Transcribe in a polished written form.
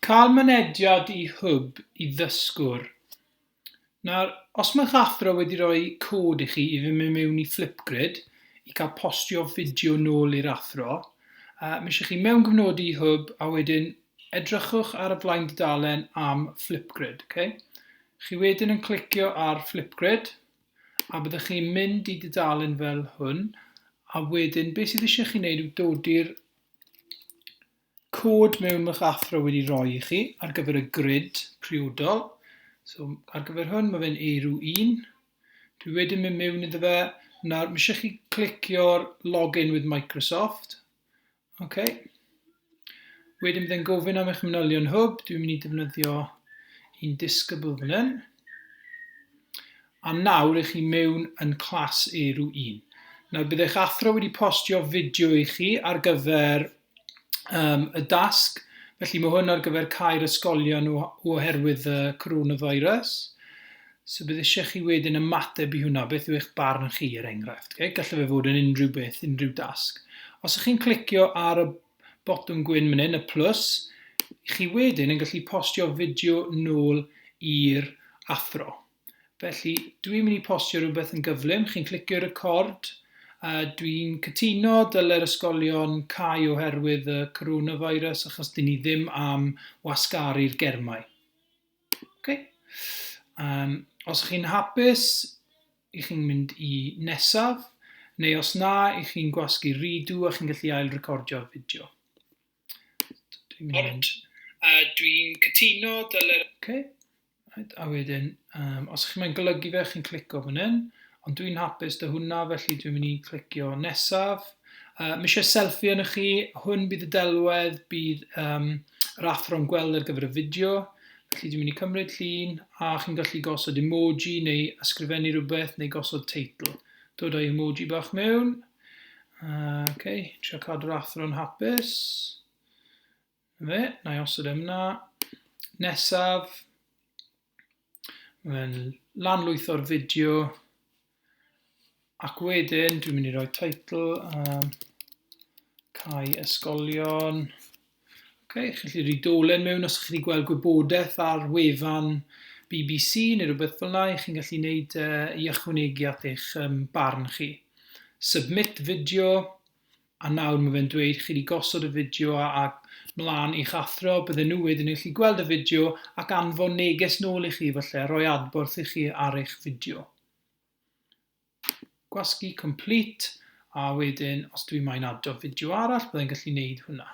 Cael mynediad i hwb i ddysgwr. Nawr, os mae'ch athro wedi rhoi cod i chi i fynd mewn i Flipgrid i cael postio fideo nôl i'r athro, mae eisiau chi mewn gyfnodi i hwb a wedyn edrychwch ar y flaen dudalen am Flipgrid. Okay? Chi wedyn yn clicio ar Flipgrid a byddwch chi'n mynd i dudalen fel hwn a wedyn beth sydd eisiau chi wneud yw dod i'r cod mewn mae'ch athro wedi rhoi i chi ar gyfer y grid priodol. So, ar gyfer hwn mae fe'n A-1. Dwi wedyn mynd mewn iddo fe. Nawr, mae eisiau chi clicio'r Login with Microsoft. Okay. Wedyn byddai'n gofyn am eich manylion hwb. Dwi'n mynd i defnyddio un disgybl fan hyn. A nawr ych chi mewn yn clas A-1. Nawr, byddai'ch athro wedi postio fideo i chi ar gyfer y dasg. Felly mae hwn ar gyfer cau'r ysgolion oherwydd y coronavirus. So bydd eisiau chi wedyn ymateb i hwnna, beth yw eich barn chi er enghraifft. Okay? Gallai fe fod yn unrhyw beth, unrhyw dasg. Os ych chi'n clicio ar y botwm gwyn fan hyn, y plus, chi wedyn yn gallu postio fideo nôl i'r athro. Felly dwi'n mynd i postio rhywbeth yn gyflym, chi'n clicio record. Dwi'n cytuno dylai'r ysgolion cau oherwydd y coronavirus achos dyn ni ddim am wasgaru'r germau. Okay. Os ych chi'n hapus, ych chi'n mynd i nesaf, neu os na, ych chi'n gwasgu redo a chi'n gallu ail recordio'r fideo. Dwi'n cytuno dylai'r... Okay. A wedyn, os ych chi'n golygu fe, chi'n clico fan hyn. Ond dwi'n hapus dy hwnna, felly dwi'n mynd i clicio nesaf. Mae eisiau selfie yn chi, hwn bydd y delwedd, bydd yr athro'n gweld ar gyfer y fideo. Felly dwi'n mynd i cymryd llun, a chi'n gallu gosod emoji neu ysgrifennu rhywbeth neu gosod teitl. Dod â emoji bach mewn. Okay, trio cadw'r athro'n hapus. Na i osod yna. Nesaf. Mae'n lanlwytho'r fideo. Ac wedyn, dwi'n mynd i roi teitl, cau ysgolion. Okay, chi'n gallu rhoi dolen mewn os chi'n gweld gwybodaeth ar wefan BBC neu rhywbeth fel yna, chi'n gallu gwneud i ychwanegu at eich barn chi. Submit fideo, a nawr mae fe'n dweud chi wedi gosod y fideo a mlaen i'ch athro, bydden nhw wedyn yn gallu gweld y fideo ac anfon neges nôl i chi falle, rhoi adborth i chi ar eich fideo. Gwasgu complete, a wedyn, os dwi'n moyn addo fideo arall, byddai'n gallu gwneud hwnna.